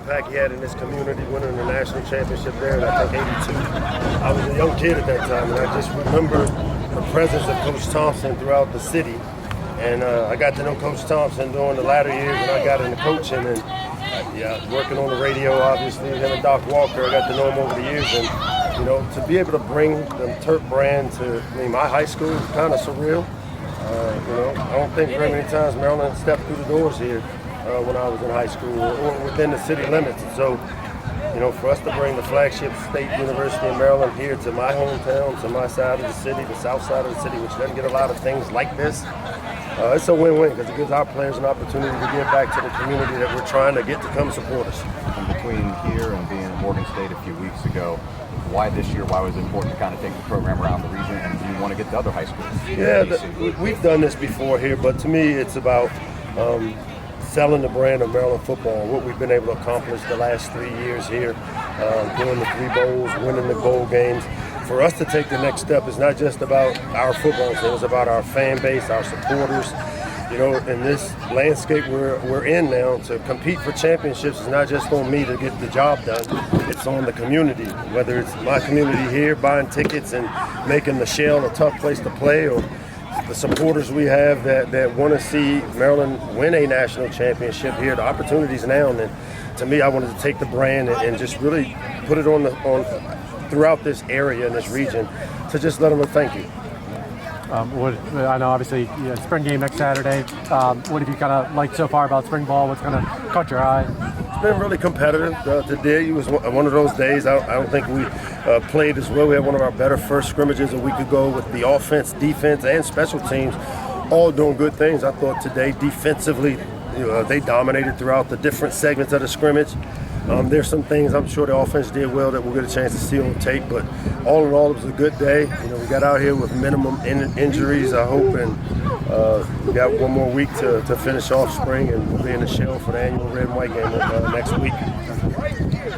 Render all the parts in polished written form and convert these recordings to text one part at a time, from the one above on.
impact he had in this community, winning the national championship there in, I think, '82. I was a young kid at that time, and I just remember the presence of Coach Thompson throughout the city. And I got to know Coach Thompson during the latter years when I got into coaching, and working on the radio, obviously, him and Doc Walker, I got to know him over the years. And, to be able to bring the Terp brand to my high school is kind of surreal. I don't think very many times Maryland stepped through the doors here when I was in high school or within the city limits. And so, for us to bring the flagship state university in Maryland here to my hometown, to my side of the city, the south side of the city, which doesn't get a lot of things like this, it's a win-win because it gives our players an opportunity to give back to the community that we're trying to get to come support us. And between here and being at Morgan State a few weeks ago, why this year? Why was it important to kind of take the program around the region, and do you want to get to other high schools? Yeah, we've done this before here, but to me it's about selling the brand of Maryland football, what we've been able to accomplish the last 3 years here, doing the 3 bowls, winning the bowl games. For us to take the next step is not just about our football team, it's about our fan base, our supporters. In this landscape we're in now, to compete for championships is not just on me to get the job done, it's on the community, whether it's my community here buying tickets and making the Shell a tough place to play, or the supporters we have that want to see Maryland win a national championship here. The opportunity's now, and to me, I wanted to take the brand and just really put it on throughout this area in this region to just let them know thank you. I know obviously spring game next Saturday. What have you kind of liked so far about spring ball? What's kind of caught your eye? It's been really competitive. Today was one of those days. I don't think we played as well. We had one of our better first scrimmages a week ago with the offense, defense, and special teams all doing good things. I thought today defensively, they dominated throughout the different segments of the scrimmage. There's some things I'm sure the offense did well that we'll get a chance to see on tape, but all in all, it was a good day. We got out here with minimum injuries, I hope, and we got one more week to finish off spring, and we'll be in the Shell for the annual red and white game next week.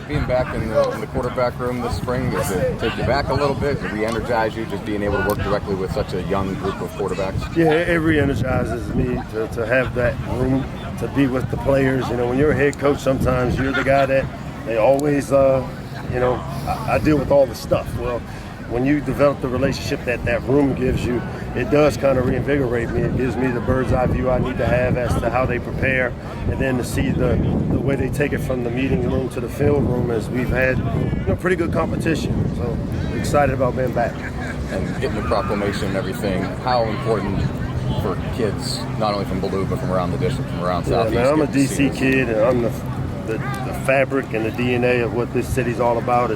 Being back in the quarterback room this spring, does it take you back a little bit? Does it re-energize you, just being able to work directly with such a young group of quarterbacks? Yeah, it re-energizes me to have that room, to be with the players. When you're a head coach, sometimes you're the guy that they always, I deal with all the stuff. Well, when you develop the relationship that room gives you, it does kind of reinvigorate me. It gives me the bird's eye view I need to have as to how they prepare, and then to see the way they take it from the meeting room to the film room, as we've had pretty good competition. So excited about being back. And getting the proclamation and everything, how important for kids, not only from Ballou, but from around the district, from around Southeast? Yeah, man, I'm a DC kid, and I'm the fabric and the DNA of what this city's all about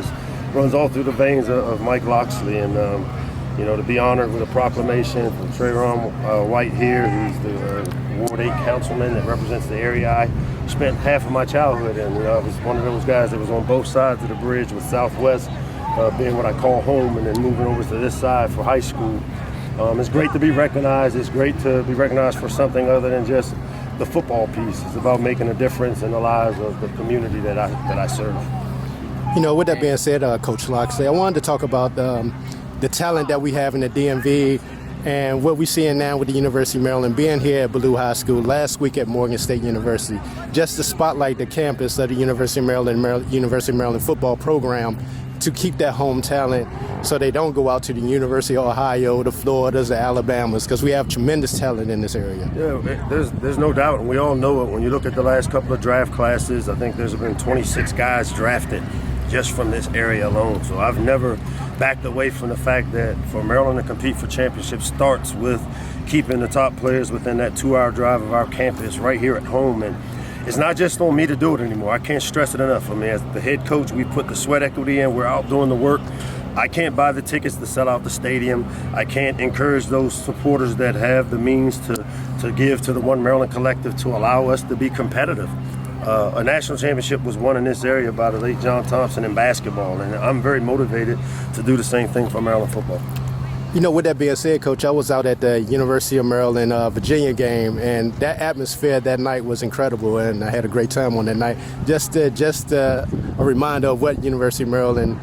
runs all through the veins of Mike Locksley. And, to be honored with a proclamation from Trayron White here, who's the Ward 8 councilman that represents the area I spent half of my childhood in. I was one of those guys that was on both sides of the bridge with Southwest being what I call home, and then moving over to this side for high school. It's great to be recognized. It's great to be recognized for something other than just the football piece. It's about making a difference in the lives of the community that I serve. With that being said, Coach Locksley, I wanted to talk about the talent that we have in the DMV and what we're seeing now with the University of Maryland, being here at Ballou High School, last week at Morgan State University, just to spotlight the campus of the University of Maryland football program, to keep that home talent so they don't go out to the University of Ohio, the Floridas, the Alabamas, because we have tremendous talent in this area. Yeah, there's no doubt, and we all know it. When you look at the last couple of draft classes, I think there's been 26 guys drafted just from this area alone. So I've never backed away from the fact that for Maryland to compete for championships starts with keeping the top players within that 2-hour drive of our campus right here at home. And it's not just on me to do it anymore. I can't stress it enough. I mean, as the head coach, we put the sweat equity in. We're out doing the work. I can't buy the tickets to sell out the stadium. I can't encourage those supporters that have the means to give to the One Maryland Collective to allow us to be competitive. A national championship was won in this area by the late John Thompson in basketball, and I'm very motivated to do the same thing for Maryland football. With that being said, Coach, I was out at the University of Maryland Virginia game, and that atmosphere that night was incredible, and I had a great time on that night. Just a reminder of what University of Maryland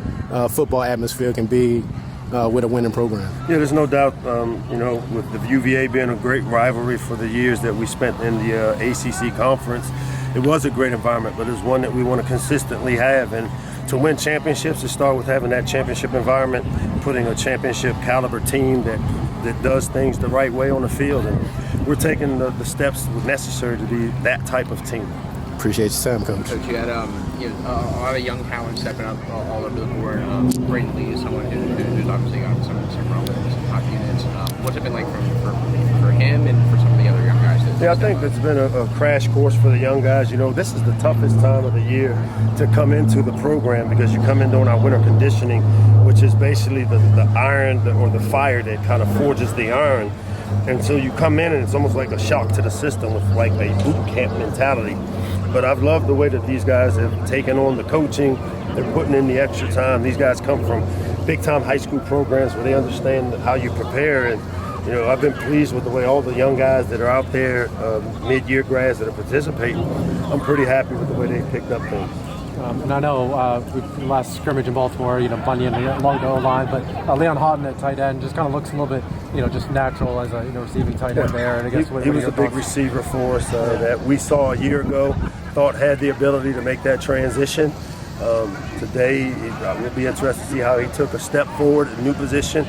football atmosphere can be with a winning program. Yeah, there's no doubt, with the UVA being a great rivalry for the years that we spent in the ACC conference, it was a great environment, but it's one that we want to consistently have. And to win championships, it starts with having that championship environment, putting a championship caliber team that does things the right way on the field. And we're taking the steps necessary to be that type of team. Appreciate your time, Coach. Coach, you had a lot of young talent stepping up all over the board. Great to lead someone who's obviously got some relevance in hockey units. What's it been like for him and for some of the other young guys? Yeah, I think it's been a crash course for the young guys. You know, this is the toughest time of the year to come into the program because you come in during our winter conditioning, which is basically the iron or the fire that kind of forges the iron. And so you come in and it's almost like a shock to the system with like a boot camp mentality. But I've loved the way that these guys have taken on the coaching. They're putting in the extra time. These guys come from big-time high school programs where they understand how you prepare. And, you know, I've been pleased with the way all the young guys that are out there, mid-year grads that are participating, I'm pretty happy with the way they picked up things. And I know last scrimmage in Baltimore, Bunyan along the O-line, but Leon Houghton at tight end just kind of looks a little bit, just natural as a receiving tight end there. And I guess he was a big receiver for us that we saw a year ago, thought had the ability to make that transition. Today, we'll be interested to see how he took a step forward in a new position.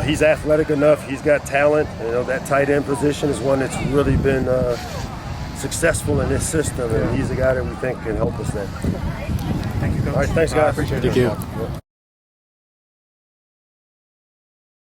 He's athletic enough. He's got talent. That tight end position is one that's really been successful in this system, and he's a guy that we think can help us there. Thank you, Coach. All right, thanks, guys. Appreciate it. Thank you.